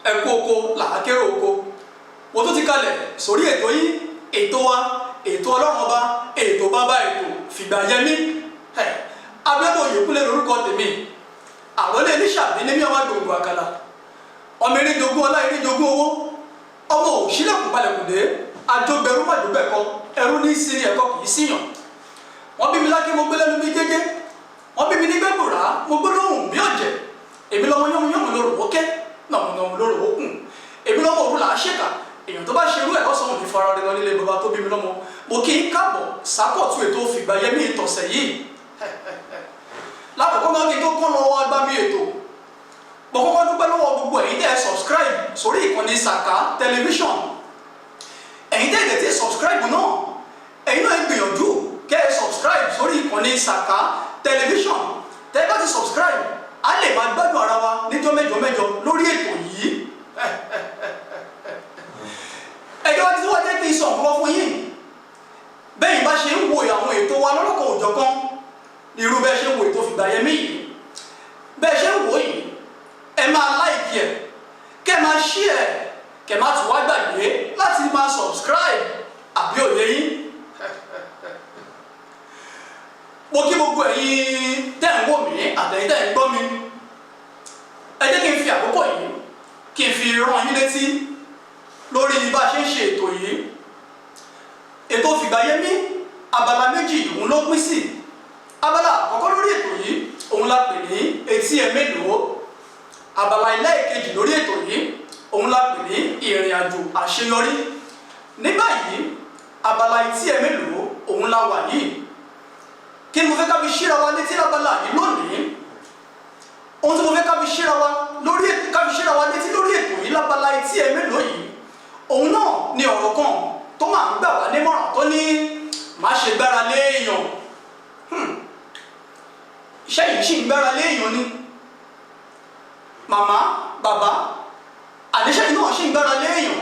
ẹ̀kú oko làákérò oko mo tún ti kalẹ̀ sórí ètò yìí ètò wa ètò ọlọ́run ọba ètò bàbá ètò fìgbà yẹmí Abíọ́dún Oyèkúnlé lórúkọ tèmi àròlé Elíṣàbí ní mi ọmọ gbòǹgbò àkàlà ọmọ eréjogún ọlá eréjogún owó ọmọ òṣìlẹ̀kùn balẹ̀kùndé àjọgbẹ̀rún màjọgbẹ̀kọ ẹrú ní sírí ẹ̀kọ́ kì í síyàn wọ́n bí mi lákè mo gbé lẹ́nu bí jẹ́jẹ́ wọ́n bí mi ní gbẹ́gbòrá mo gbé lóhùn bí ọ̀jẹ̀ èmi lọ́mọ yánmuyánmu lóru wọ́kẹ́ nàmùnàmù lóru wọ́kùn èmi lọ́mọ òru là á ṣèkà èèyàn tó bá ṣe irú ẹ̀ lọ́sàn-án òní fara rẹ lọ nílé bàbá tó bí mi lọ́mọ mo kí n káàbọ̀ sákọ̀tù ètò fìgbà yẹmí ìtọ̀sẹ̀ yìí lákòókò náà kí n tó kọ́ lọ́wọ́ agbámi ètò mo kọ́kọ́ dúpẹ́ lọ́wọ́ gbogbo ẹ̀yin tẹ́ ẹ subscribe sórí ìkànnì Saka tẹlifíṣọ̀n ẹ̀yin tẹ́ ẹ tẹ́ subscribe náà ẹ̀yin náà gbìyànjú kẹ́ ẹ subscribe sórí ìkànnì Saka tẹlifíṣọ̀n tẹ́ ẹ bá ti subscribe a lè máa gbádùn ara wa níjọ́ mẹ́jọ mẹ́jọ lórí ètò yìí ẹjọ́ tí wọ́n jẹ́ kí n sọ nǹkan fún yín bẹ́ẹ̀ bá ṣe ń wo àwọn ètò wa lọ́lọ́kan òjọ̀kan irú bẹ́ẹ̀ ṣe ń wo ètò fìgbà yẹmí yìí bẹ́ẹ̀ ṣe ń wò yìí ẹ máa láìkì ẹ̀ kẹ́ máa ṣí ẹ̀ kẹ́ máa tún wá gbàgbé láti máa subscribe àbí òye yín mo kí gbogbo ẹ̀yin tẹ́ ń wò mí àtẹ̀yin tẹ́ ń gbọ́ mi ẹ jẹ́ kí n fi àkókò yìí kí n fi rán yín létí lórí bá a ṣe ń ṣe ètò yìí ètò fìgbà yẹmí abala méjì òun ló pín sí abala àkọ́kọ́ lórí ètò yìí òun la pè ní etí ẹ mélòó abala ẹlẹ́ẹ̀kejì lórí ètò yìí òun la pè ní ìrìn àjò àṣeyọrí ní báyìí abala etí ẹ mélòó òun la wà yìí kí ni mo fẹ́ ká fi ṣíra wa létí abala yìí lónìí ohun tí mo fẹ́ ká fi ṣíra wa létí lórí ètò yìí lábala etí ẹ mélòó yìí òun náà ni ọ̀rọ̀ kan tó máa ń gbà wá nímọ̀ràn tó ní má ṣe gbára lé èèyàn iṣẹ́ yìí ṣì ń gbára lé èèyàn ni màmá bàbá àníṣẹ́ yìí náà ṣì ń gbára lé èèyàn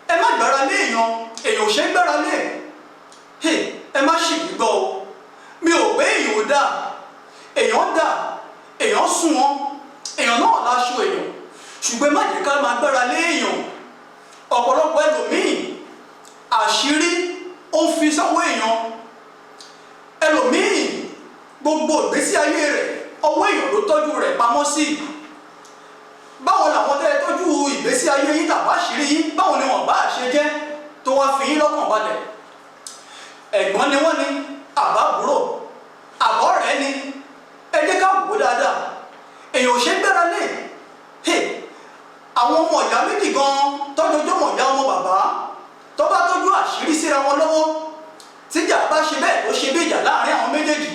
ẹ má gbára lé èèyàn ò ṣe ń gbára lé ẹ má ṣì mí gbọ́ o mi ò pé èèyàn ò dáa èèyàn dáa èèyàn sunwọ̀n èèyàn náà láṣọ èèyàn ṣùgbọ́n má jẹ́ ká máa gbára lé èèyàn ọ̀pọ̀lọpọ̀ ẹlòmíì àṣírí ó ń fi sọ́wọ́ èèyàn ẹlòmíì gbogbo ìgbésí ayé rẹ̀ ọwọ́ èèyàn ló tọ́jú rẹ̀ pamọ́ sí báwo làwọn tẹ́ ẹ tọ́jú ìgbésí ayé yín tàbí àṣírí yín báwo ni wọ́n bá ṣe jẹ́ tó wá fi yín lọ́kàn balẹ̀ ẹ̀gbọ́n ni wọ́n ní àbábúrò àbọ̀rẹ́ ni ẹ jẹ́ ká wò ó dáadáa èèyàn ò ṣe ń gbára lé àwọn ọmọ ìyá méjì gan tọ́jú ọjọ́ mọ̀ ìyá ọmọ bàbá tó bá tọ́jú àṣírí síra wọn lọ́wọ́ tíjà bá ṣe bẹ́ẹ̀ tó ṣe bí ìjà láàrin àwọn méjèèjì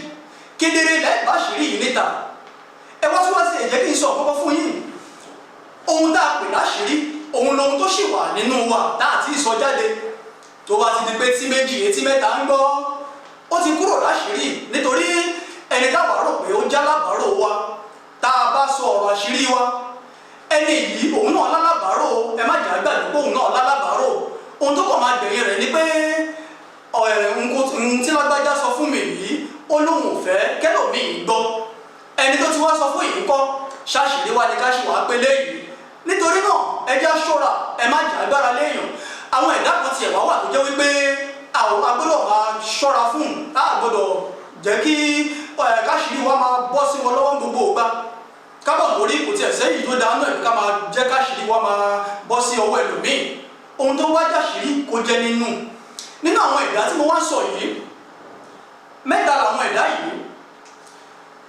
kedere lẹ́ẹ̀ bá ṣírí yìí níta ẹ wá tí wá sí ẹ̀jẹ̀ kí n sọ kọ́kọ́ fún yín ohun tá a pè láṣírí òun lohun tó ṣì wà nínú wa tá a ti sọ jáde tó bá ti di pé tí méjì etí mẹ́ta ń gbọ́ ó ti kúrò láṣírí nítorí ẹni táwa rò pé ó já lábàárò wa tá a bá sọ ọ̀rọ̀ àṣírí wa ẹni yìí òun náà lálábàárò ẹ má jà gbàgbé pé òun náà lálábàárò ohun tó kàn máa gbẹ̀yìn rẹ̀ ni pé ohun tí lágbájá sọ fún mi yìí ó lóun ò fẹ́ kẹ́lòmíì gbọ́ ẹni tó ti wá sọ fún yìí kọ́ ṣáṣìlẹ̀ wá ní ká ṣì wá pé léyìí nítorí náà ẹ jẹ́ ṣọ́ra ẹ má jà agbára léèyàn àwọn ẹ̀dá kan tiẹ̀ wá wà tó jẹ́ wípé àwọn agbọ́dọ̀ máa ṣọ́ra fún a gbọ́dọ̀ jẹ́ kí káṣìlẹ̀ wá máa bọ́ sí wọn lọ́wọ́ gbogbo ògbà kábọ̀ lórí kò tiẹ̀ sẹ́yìn tó dáná ẹ̀ ká máa jẹ́ káṣìlẹ̀ wá máa bọ́ sí ọwọ́ ẹlòmíì ohun tó wá jáṣìlẹ̀ kó jẹ́ nínú àwọn ẹ̀dá tí mo wá sọ yìí mẹ́ta làwọn ẹ̀dá yìí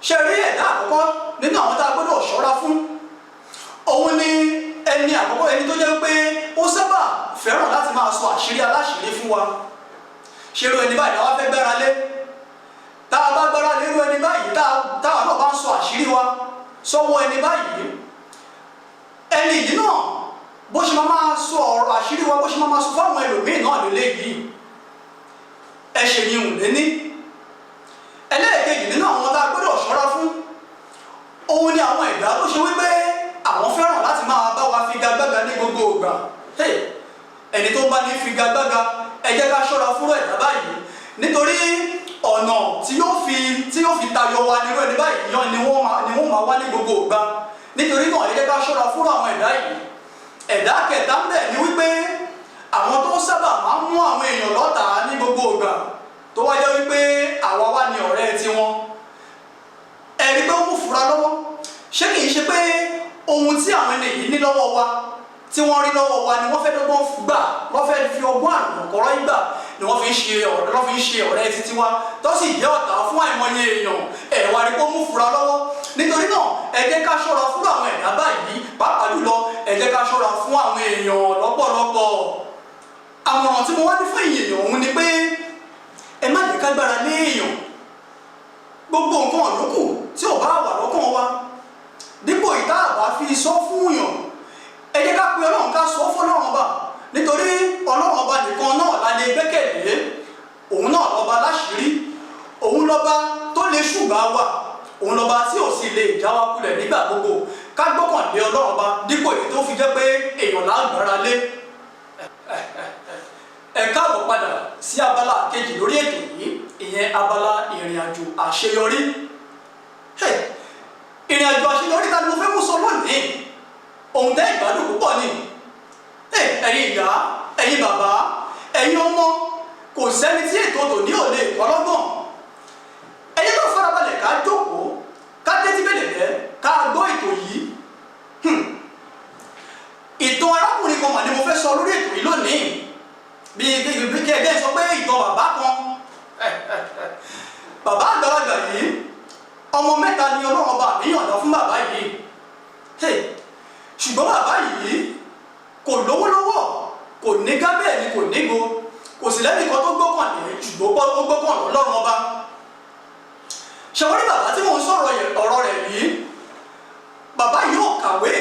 ṣe rí ẹ̀dá àkọ́kọ́ nínú àwọn tá a gbọ́dọ̀ ṣọ́ra fún òun ni ẹni àkọ́kọ́ ẹni tó jẹ́ pé ó sábà fẹ́ràn láti máa sọ àṣírí aláṣírí fún wa ṣe irú ẹni báyìí láwa fẹ́ gbára lé tá a bá gbára lé irú ẹni báyìí táwa náà bá ń sọ àṣírí wa sọ́wọ́ ẹni báyìí ẹni yìí náà bó ṣe máa sọ ọ̀rọ̀ àṣírí wa bó ṣe máa sọ fáwọn ẹlòmíì náà lélẹ́yìí ẹ̀ṣẹ̀ ni òun lé ní ẹlẹ́ẹ̀kejì nínú àwọn tá a gbọ́dọ̀ ṣọ́ra fún òun ni àwọn ẹ̀dá tó ṣe wípé àwọn fẹ́ràn láti máa bá wa figagbága ní gbogbo ìgbà ẹni tó ń bá ní figagbága ẹ jẹ́ ká ṣọ́ra fún ẹ̀dá báyìí nítorí ọ̀nà tí yóò fi tayọ wa nírú ẹni báyìí yan ni wọ́n máa wá ní gbogbo ìgbà nítorí náà ẹ jẹ́ ká ṣọ́ra fún àwọn ẹ̀dá yìí. Ẹ̀dá kẹta ń bẹ̀ ni wípé àwọn tó sábà máa ń mú àwọn èèyàn lọ́tà ní gbogbo ìgbà tó wáyé wípé àwa wá ní ọ̀rẹ́ tiwọn. Ẹ̀rí pé ó mú fura lọ́wọ́. Ṣé kìí ṣe pé ohun tí àwọn ènìyàn ní lọ́wọ́ wa tí wọ́n rí lọ́wọ́ wa ni wọ́n fẹ́ dọ́gbọ́n gbà, wọ́n fẹ́ fi ọgbọ́n àlùmọ̀kọ́rọ́ gbà ni wọ́n fi ń ṣe ọ̀rẹ́ títí wa tó sì jẹ́ ọ̀tá fún àìmọye èèyàn. Ẹ̀wà rí pé ó mú fura lọ́wọ́. Nítorí náà ẹ jẹ́ ká ṣọ́ra fún àwọn ẹ̀dá báyìí, pàápàá jùlọ ẹ jẹ́ ká ṣọ́ra fún àwọn èèyàn lọ́pọ̀lọpọ̀. Àmọ̀ràn tí mo wá ní fún èèyàn òun ni pé ẹ má jẹ́ ká gbára lé èèyàn. Gbogbo nǹkan yòókù tí ò bá wà lọ́kàn wa dípò ìta àbá fi sọ fún yàn, ẹ jẹ́ ká pe Ọlọ́run ká sọ fún Ọlọ́run ọba, nítorí Ọlọ́run ọba nìkan náà la lè gbẹ́kẹ̀lé. Òun náà lọ́ba láṣìírí, òun lọ́ba tó lè ṣùgbọ́n wa, òun lọ́ba tí ò sì lè já wa kulẹ̀ nígbà gbogbo. Ká gbọ́kànlé Ọlọ́run ọba dípò èyí tó fi jẹ́ pé èèyàn là ń gbára lé. Ẹ káàbọ̀ padà sí abala kejì lórí ètò yìí, ìyẹn abala ìrìn àjò àṣeyọrí. Ìrìn àjò àṣeyọrí ta ni mo fẹ́ mú sọ lónìí? Ohun tẹ́ ìgbádùn púpọ̀ ni. Ẹ̀yin ìyá, ẹ̀yin bàbá, ẹ̀yin ọmọ, kò sẹ́ni tí ètò tòní ò lè kọ́ lọ́gbọ̀n. Ẹ jẹ́ ká farabalẹ̀ ká jókòó, ká tẹ́tí bẹ̀lẹ̀lẹ́, ká gbọ́ ètò yìí. Ìtàn arákùnrin kan mà ni mo fẹ́ sọ lórí ètò yìí lónìí. Bí kí ẹgbẹ́ sọ pé ìtàn bàbá kan. Bàbá àgbàlagbà yìí, ọmọ mẹ́ta ni Ọlọ́run ọba mi yọ̀ǹda fún bàbá yìí. Ṣùgbọ́n bàbá yìí kò lówó lọ́wọ́, kò ní gábẹ́ ni kò nígo, kò sì lẹ́nìkan tó gbọ́kànlé, ṣùgbọ́n ó gbọ́kànlé Ọlọ́run ọba. Ṣàwárí bàbá tí mò ń sọ̀rọ̀ ọ̀rọ̀ rẹ̀ yìí, bàbá yìí ò kàwé,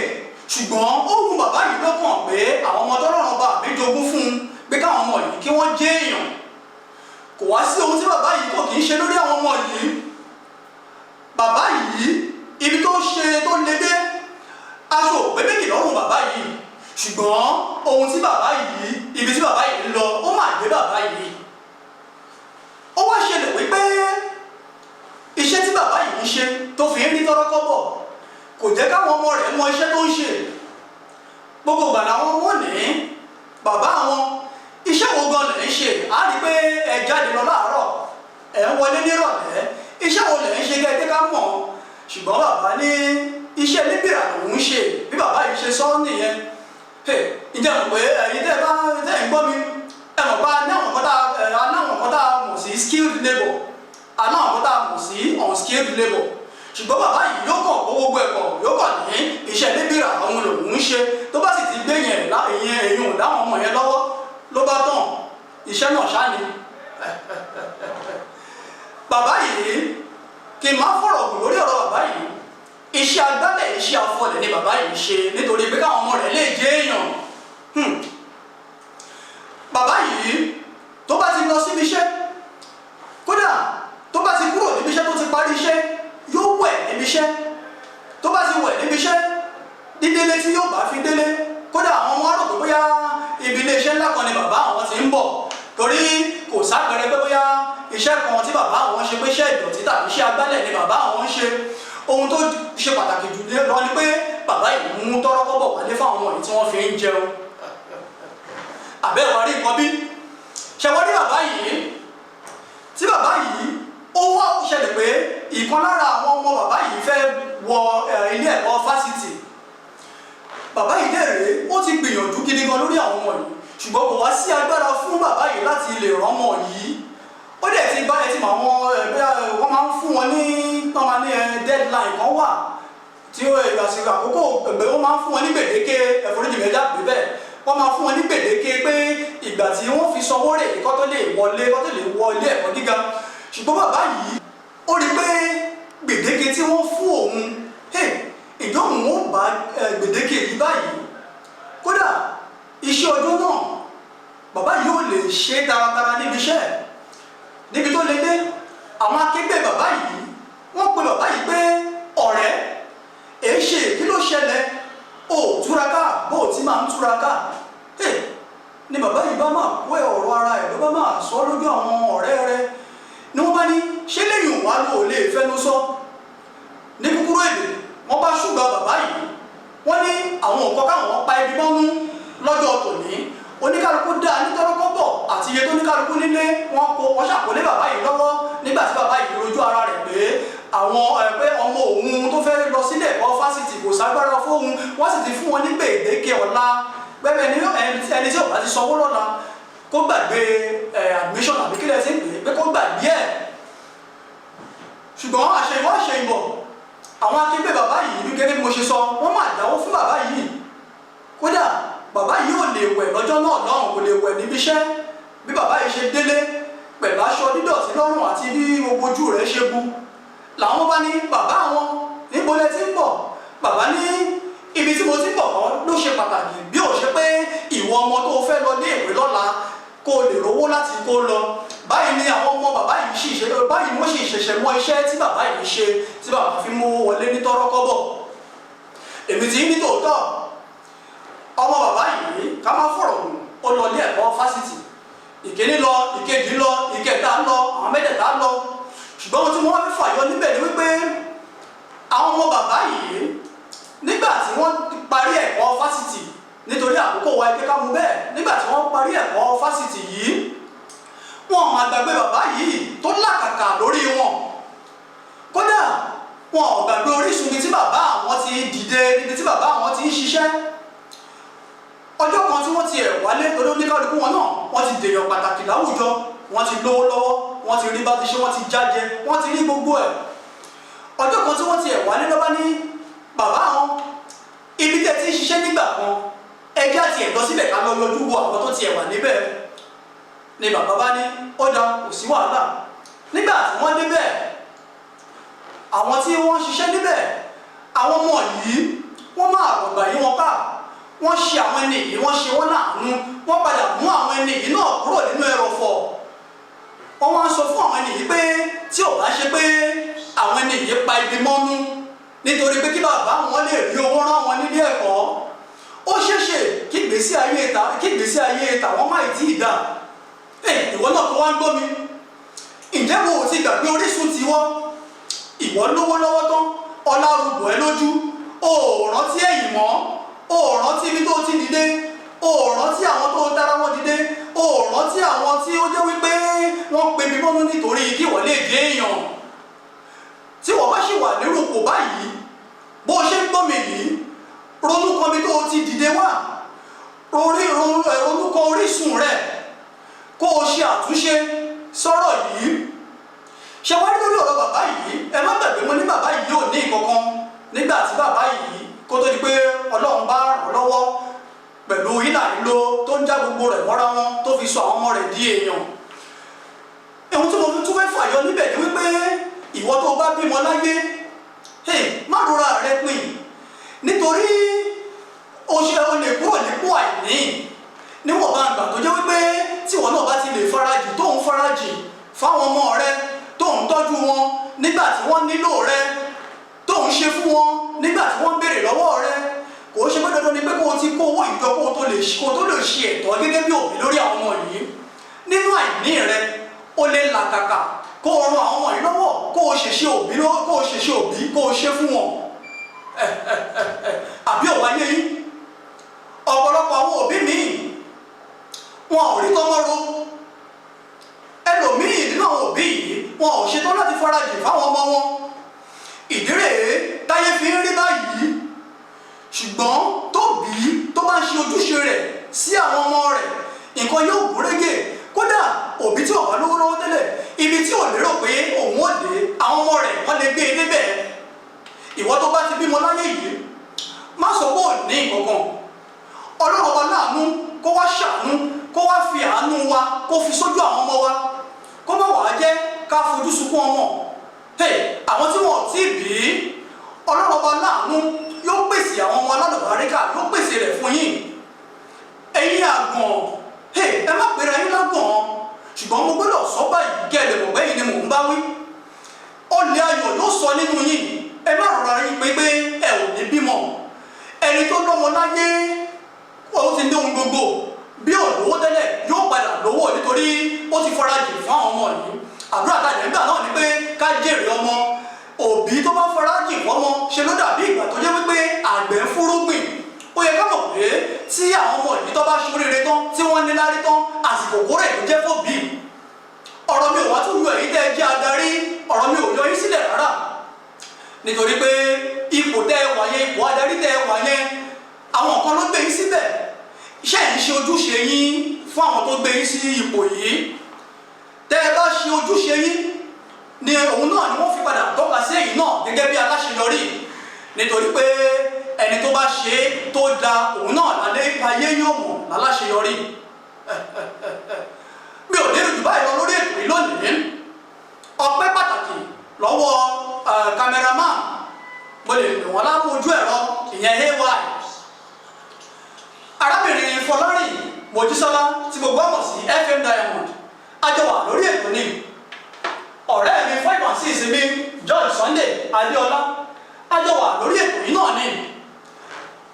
ṣùgbọ́n ó wù bàbá yìí lọ́kàn pé àwọn ọmọ tọ́lọ́run ọba mi jogún fún un pé káwọn ọmọ yìí kí wọ́n jẹ́ èèyàn. Kò wá sí ohun tí bàbá yìí kò kì í ṣe lórí àwọn ọmọ yìí. Bàbá yìí ibi tó ṣe tó le dé, aṣọ òpé méjì lọ́rùn bàbá yìí, ṣùgbọ́n ohun tí bàbá yìí, ibi tí bàbá yìí ń lọ, ó máa gbé bàbá yìí. Ó wá ṣẹlẹ̀ wípé iṣẹ́ tí bàbá yìí ń ṣe tó fi ń rí tọ́rọ́kọ́bọ̀ kò jẹ́ káwọn ọmọ rẹ̀ mọ iṣẹ́ tó ń ṣe. Gbogbo ìgbà làwọn ọmọ ní bàbá wọn, iṣẹ́ wo gan lẹ̀ ń ṣe? Á rí pé ẹ jáde lọ láàárọ̀, ẹ ń wọlé nírọ̀lẹ́, iṣẹ́ wo lẹ̀ ń ṣe gẹ́gẹ́ ká mọ̀? Ṣùgbọ́n bàbá ní iṣẹ́ níbìrà lòun ń ṣe, bí bàbá yìí ṣe sọ nìyẹn. Ǹjẹ́ mọ̀ pé ẹ̀yin tẹ́ ń gbọ́ mi, ẹ mọ̀ pé anáwọn kan tá a mọ̀ sí skilled labour, anáwọn kan tá a mọ̀ sí unskilled labour. Ṣùgbọ́n bàbá yìí yóò kàn kó gbogbo ẹ̀kọ́, yóò kàn ní iṣẹ́ níbìrà òun lòun ń ṣe. Tó bá sì ti gbé yẹn èyí ò dáwọn ọmọ yẹn lọ́wọ́ ló bá tán, iṣẹ́ náà ṣáà ni. Bàbá yìí, kí n máa fọ̀rọ̀ gùn lórí ọ̀rọ̀ bàbá yìí, iṣẹ́ agbálẹ̀, iṣẹ́ afọlẹ̀ ni bàbá yìí ṣe nítorí pé káwọn ọmọ rẹ̀ lè jẹ́ èèyàn. Bàbá yìí tó bá ti lọ síbi iṣẹ́, kódà tó bá ti kúrò níbi iṣẹ́ tó ti parí iṣẹ́, yóò wẹ̀ níbi iṣẹ́. Tó bá ti wẹ̀ níbi iṣẹ́, dídélé tí yóò bá fi délé, kódà àwọn ọmọ rò pé bóyá ibi ilé iṣẹ́ ńlá kan ni bàbá àwọn ti ń bọ̀, torí kò sápẹrẹ pé bóyá iṣẹ́ kan tí bàbá àwọn ṣe pé iṣẹ́ ìdọ̀tí tàbí iṣẹ́ agbálẹ̀ ni bàbá àwọn ń ṣe. Ohun tó ṣe pàtàkì jù lọ ni pé bàbá yìí mú tọ́rọ́kọ́bọ̀ wálé fáwọn ọmọ yìí tí wọ́n fi ń jẹun. Àbẹ́ ìwà rí nǹkan bí? Ṣẹ̀wọ́n rí bàbá yìí, tí bàbá yìí ó wá ṣẹlẹ̀ pé ìkan lára àwọn ọmọ bàbá yìí fẹ́ wọ ilé ẹ̀kọ́ fásitì. Bàbá yìí dẹ̀rẹ̀ ó ti gbìyànjú gidi gan lórí àwọn ọmọ yìí, ṣùgbọ́n kò wá sí agbára fún bàbá yìí láti lè rán ọmọ yìí. Ó dẹ̀ ti bá ẹ ti mọ̀ àwọn wọ́n máa ń fún wọn ní deadline kan wà tí àsìkò àkókò wọ́n máa ń fún wọn ní gbèdéke ẹ̀fọ́ríjì mẹ́jà pé bẹ́ẹ̀, wọ́n máa fún wọn ní gbèdéke pé ìgbà tí wọ́n fi sanwó rè kó tó lè wọ ilé ẹ̀kọ́ gíga. Ṣùgbọ́n bàbá yìí ó rí pé gbèdéke tí wọ́n fún òun, ìjọ òun ó bá gbèdéke yìí báyìí, kódà iṣẹ́ ọjọ́ náà bàbá yìí ò lè ṣe taratara níbi iṣẹ́. Níbi tó lè dé, àwọn akẹgbẹ́ bàbá yìí wọ́n pe bàbá yìí pé ọ̀rẹ́ èé ṣe kí ló ṣẹlẹ̀, ó túraká bó ti máa ń túraká. Ni bàbá yìí bá máa kó ọ̀rọ̀ ara ẹ̀ ló bá máa sọ lójú àwọn ọ̀rẹ́ rẹ̀, ni wọ́n bá ní ṣé lẹ́yìn wá ló lè fẹ́nu sọ. Ní kúkúrú èdè wọ́n bá ṣùgbọ́n bàbá yìí wọ́n ní àwọn nǹkan káwọn pa ibi mọ́nú lọ́jọ́ tòní oníkálukú dá nítọ́rọ́kọ́bọ̀ àti iye tó níkálukú nílé wọ́n ṣàkólé bàbá yìí lọ́wọ́ nígbà tí bàbá yìí rojú ara rẹ̀ pé àwọn ẹgbẹ́ ọmọ òun tó fẹ́ lọ sílé ẹ̀kọ́ fásitì kò ságbára fóun wọ́n sì ti fún wọn ní gbèdéke ọ̀la gbẹ́bẹ́ ní ẹni tí ò bá ti sanwó lọ́la kó gbàgbé admission àbí kílẹ̀ sí pé kó gbàgbé ẹ̀ ṣùgbọ́n àṣeyìnbọ̀ àṣeyìnbọ̀ àwọn akẹgbẹ́ bàbá yìí gẹ́gẹ́ bí mo ṣe sọ wọ́n máa dáwó fún bàbá yìí kódà bàbá yìí ò lè wẹ̀ lọ́jọ́ náà lọ́rùn kò lè wẹ̀ níbi iṣẹ́ bí bàbá yìí ṣe délé pẹ̀lú aṣọ dídọ̀tí lọ́rùn àti bí gbogbo ojú rẹ̀ ṣe bu làwọn bá ní bàbá wọn níbo lẹ ti ń bọ̀ bàbá ní ibi tí mo ti ń bọ̀ kọ́ ló ṣe pàtàkì bí ò ṣe pé ìwọ ọmọ tó fẹ́ lọ ní ìwé lọ́la kó o lè rówó láti kó lọ báyìí ni àwọn ọmọ bàbá yìí wọ́n sì ṣẹ̀ṣẹ̀ mọ iṣẹ́ tí bàbá yìí ṣe tí bàbá fi mú wọlé ní tọ́rọ́kọ́bọ̀ èmi tí ní tòótọ́ ọmọ bàbá yìí ká má fọ̀rọ̀ gùn ó lọ ní ẹ̀kọ́ fásitì ìkíní lọ ìkejì lọ ìkẹta lọ àwọn mẹ́tẹ̀ẹ̀ta lọ ṣùgbọ́n ohun tí wọ́n fi fàyọ níbẹ̀ ni wípé àwọn ọmọ bàbá yìí nígbà tí wọ́n parí ẹ̀kọ́ fásitì nítorí àkókò wa ẹgbẹ́ ká mú bẹ́ẹ̀ nígbà tí wọ́n parí ẹ̀kọ́ fásitì yìí wọn máa gbàgbé bàbá yìí tó làkàkà lórí wọn kódà wọn ò gbàgbé orísun ibi tí bàbá àwọn ti dìde ibi tí bàbá àwọn ti ń ṣiṣẹ́ ọjọ́ kan tí wọ́n ti ẹ̀ wálé torí oníkálukú wọn náà wọ́n ti dèèyàn pàtàkì láwùjọ wọ́n ti lówó lọ́wọ́ wọ́n ti rí bá ti ṣe wọ́n ti jájẹ wọ́n ti rí gbogbo ẹ̀ ọjọ́ kan tí wọ́n ti ẹ̀ wálé lọ́ba ní bàbá àwọn ibi tẹ́ ti ń ṣiṣẹ́ nígbà kan ẹjẹ́ àti ẹ̀dọ́ síbẹ̀ ká lọ yọjú wo àwọn tó ti ẹ̀ wà níbẹ̀ ni bàbá bá ní ó dá kò sí wàhálà nígbà tí wọ́n débẹ̀ àwọn tí wọ́n ń ṣiṣẹ́ níbẹ̀ àwọn ọmọ yìí wọ́n máa rọ̀gbà yí wọn ká wọ́n ṣe àwọn ẹni yìí wọ́n ṣe wọ́n láàánú wọ́n padà mú àwọn ẹni yìí náà kúrò nínú ẹrọ̀fọ̀ wọ́n wá ń sọ fún àwọn ẹni yìí pé tí ò bá ṣe pé àwọn ẹni yìí pa ibi mọ́nú nítorí pé kí bàbá wọn lè rí owó rán wọn nílé ẹ̀kọ́ ó ṣeéṣe kí ìgbésí ayé tàwọn máì tí ì dà ìwọ náà tó wá ń gbọ́ mi ǹjẹ́ wo ò ti gbàgbé orísun tiwọ́ ìwọ lówó lọ́wọ́ tán ọlá rúbọ̀ ẹ lójú o ò rántí ẹ̀yìn mọ́ o ò rántí ibi tó ti dìde o ò rántí àwọn tó dára wọn dìde o ò rántí àwọn tí ó jẹ́ wípé wọ́n pe mi mọ́nú nítorí kí wọ́n lè dé èèyàn tí wọ́n bá ṣì wà nírú kò báyìí bó ṣe ń gbọ́ mi yìí ronú kan bí tó ti dìde wá ronú kan orísun rẹ̀ kó o ṣe àtúnṣe sọ̀rọ̀ yìí ṣe wá nítorí ọ̀rọ̀ bàbá yìí ẹ má gbàgbé mo ní bàbá yìí yóò ní ìkankan nígbà tí bàbá yìí kó tó di pé ọlọ́run bá ràn lọ́wọ́ pẹ̀lú ìlà ìlò tó ń já gbogbo rẹ̀ mọ́ra wọn tó fi sọ àwọn ọmọ rẹ̀ di èèyàn ohun tí mo tún fẹ́ fàyọ níbẹ̀ ni wípé ìwọ tó bá bímọ láyé má rora rẹ pin nítorí o lè kúrò nípò àìní níwọ̀n bá ń gbà tó jẹ́ wípé tí ìwọ náà bá ti lè farajì tó ń farajì fáwọn ọmọ rẹ tó ń tọ́jú wọn nígbà tí wọ́n nílò rẹ tó ń ṣe fún wọn nígbà tí wọ́n ń béèrè lọ́wọ́ rẹ kò ṣe pé dandan ni pé kó o ti kó owó ìjọ kó o tó lè ṣe ẹ̀tọ́ gẹ́gẹ́ bí òbí lórí àwọn ọmọ yìí nínú àìní rẹ o lè làkàkà kó o ran àwọn ọmọ yìí lọ́wọ́ kó o ṣèṣe òbí kó o ṣe fún wọn àbí ọ̀wá yé yín ọ̀pọ̀lọpọ̀ àwọn òbí míì wọn ò rí tọ́mọ́ ro ẹlòmíì nínú àwọn òbí yìí wọn ò ṣetán láti farajì fáwọn ọmọ wọn ìdí rèé táyé fi ń rí báyìí ṣùgbọ́n tóbi tó bá ń ṣe ojúṣe rẹ̀ sí àwọn ọmọ rẹ̀ nǹkan yóò gúnrégé kódà òbí tí ò bá lówó lọ́wọ́ tẹ́lẹ̀ ibi tí ò lérò pé òun ò dé àwọn ọmọ rẹ̀ wọ́n lè gbé e débẹ̀ ìwọ tó bá ti bímọ láyé yìí má sọ pé ò ní nǹkankan ọlọ́run ọba láàánú kó wá ṣàánú kó wá fi àánú wa kó fi sójú àwọn ọmọ wa kó má wàá jẹ́ ká fojú sunkún ọmọ àwọn tí wọn ò tí ì bí ọlọ́run ọba láàánú yóò pèsè àwọn ọmọ alálùbáríkà yóò pèsè rẹ̀ fún yín ẹ̀yin àgàn ẹ má pèrè ẹ̀yin lágàn ṣùgbọ́n mo gbọ́dọ̀ sọ báyìí kẹ́ ẹ lè mọ̀ bẹ́yìn ni mò ń bá wí ọ̀lẹ́ ayọ̀ yóò sọ nínú yín ẹ má rọra yín pé ẹ ò ní bímọ ẹni tó lọ́mọ láyé ó ti ní ohun gbogbo bí ò lówó tẹ́lẹ̀ yóò padà lówó nítorí ó ti farajì fún àwọn ọmọ yìí àdúrà tàjẹ̀ nígbà náà ni pé ká jèrè ọmọ òbí tó bá fara jì fọ́mọ ṣe ló dàbí ìgbà tó jẹ́ wípé àgbẹ̀ ń fúrúgbìn ó yẹ ká mọ̀ pé tí àwọn ọmọ yìí tó bá ṣoríire tán tí wọ́n ní lárí tán àsìkò kórè ló jẹ́ fòbí ọ̀rọ̀ mi ò wá tún yọ èyí tẹ́ ẹ jẹ́ adarí ọ̀rọ̀ mi ò yọ yín sílẹ̀ rárá nítorí pé ipò tẹ́ ẹ wà yẹn ipò adarí tẹ́ ẹ wà yẹn àwọn kan ló gbé yín síbẹ̀ iṣẹ́ yìí ṣe ojúṣe yín fún àwọn tó gbé yín sí ipò yìí tẹ́ ẹ bá ṣe ojúṣe yín ni òun náà ni wọ́n fi padà tọ́ka sí èyí náà gẹ́gẹ́ bí aláṣeyọrí nítorí pé ẹni tó bá ṣe é tó da òun náà lálẹ́ ayé yóò mọ̀ láláṣeyọrí mi ò lérò jù báyìí lọ lórí ètò yìí lónìí ọpẹ́ pàtàkì lọ́wọ́ cameraman mo lè lò wọ́n láwọn ojú ẹ̀rọ ìyẹn ay arábìnrin Fọlárìn Mojísọ́lá tí gbogbo ọmọ sí FM Diamond àjọwà lórí ètò ní ọ̀rẹ́ mi 5 and 6 mi George Sunday Adéọlá àjọwà lórí ètò yìí náà ní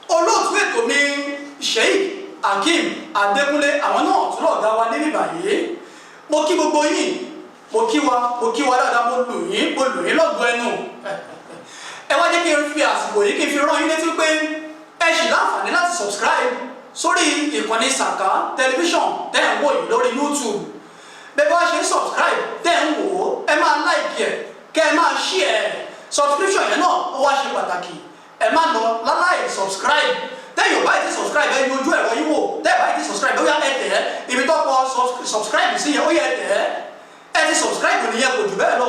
olóòtú ètò mi Sheikh Hakeem Adékúnlé àwọn náà tún lọ́ọ̀gá wa níbí báyìí mo kí gbogbo yín mo kí wa dáadáa mo lù yín lọ́gọ̀ ẹnu ẹ wá jẹ́ kí n fi àsìkò yìí kí n fi rán yín létí pé ẹ ṣì láǹfààní láti subscribe sórí ìkànnì Sàká tẹlifíṣàn tẹ́ ẹ̀ ń wò yìí lórí YouTube bẹ́ẹ̀ bá ṣe ń subscribe tẹ́ ẹ̀ ń wò ó ẹ máa like ẹ̀ kẹ́ ẹ máa share subscription yẹn náà ó wá ṣe pàtàkì ẹ má lọ láláì subscribe tẹ́yìn ò báyìí ti subscribe ẹ ní ojú ẹ̀rọ yín wò tẹ́yìn báyìí ti subscribe ó yá ẹ tẹ̀ ẹ́ ibi tó kọ subscribe sí yẹn ó yẹ tẹ̀ ẹ́ ẹ ti subscribe nìyẹn kò jù bẹ́ẹ̀ lọ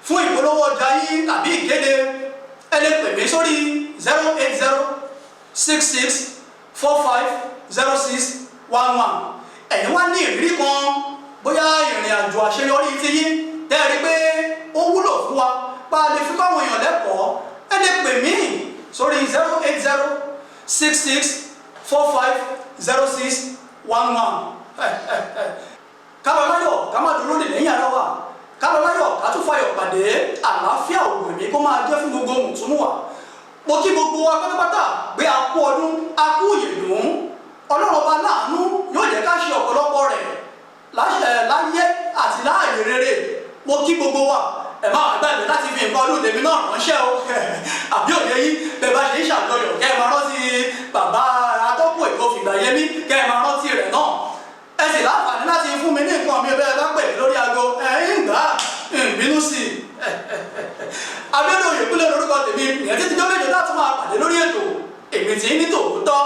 fún ìpolówó ọjà yín tàbí ìkéde ẹ lè pè mí sórí 08066450611 ẹ̀yin wá ní ìrírí kan bóyá ìrìn àjò àṣeyọrí ti yín tẹ́ ẹ rí pé ó wúlò fún wa bá a lè fi báwọn èèyàn lẹ́kọ̀ọ́ ẹ lè pè mí sórí 08066450611 kábọ̀ láyọ̀ ká má dúró lè lẹ́yìn ara wa kábọ̀ láyọ̀ ká tún fayọ̀ pàdé àlàáfíà ògùn èmi kó máa jẹ́ fún gbogbo mùtúmùwà mo kí gbogbo wa pátápátá pé a kú ọdún a kú ìyèdùn ọlọ́run ọba láàánú yóò jẹ́ ká ṣe ọ̀pọ̀lọpọ̀ rẹ̀ láyé àti láàyè rere mo kí gbogbo wa ẹ máa gbàgbé láti fi nǹkan ọdún tèmi náà ránṣẹ́ o àbí òye yín bẹ́ẹ̀ bá ṣe ń ṣàjọyọ̀ kẹ́ ẹ máa rántí bàbá atọ́kùn ètò fìgbà yẹmí kẹ́ ẹ máa rántí rẹ̀ náà ẹ sì láǹfààní láti fún mi ní nǹkan mi bẹ́ẹ̀ bá pè mí lórí aago ẹ̀yìn gbà bínú sí i Abíọ́dún Oyèkúnlé lórúkọ tèmi ìyẹn títí jọ́ méje láti máa pàdé lórí ètò èmi tí ní tòótọ́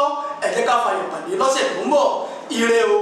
ẹ jẹ́ ká fayọ̀ pàdé lọ́sẹ̀ tó ń bọ̀ ire o.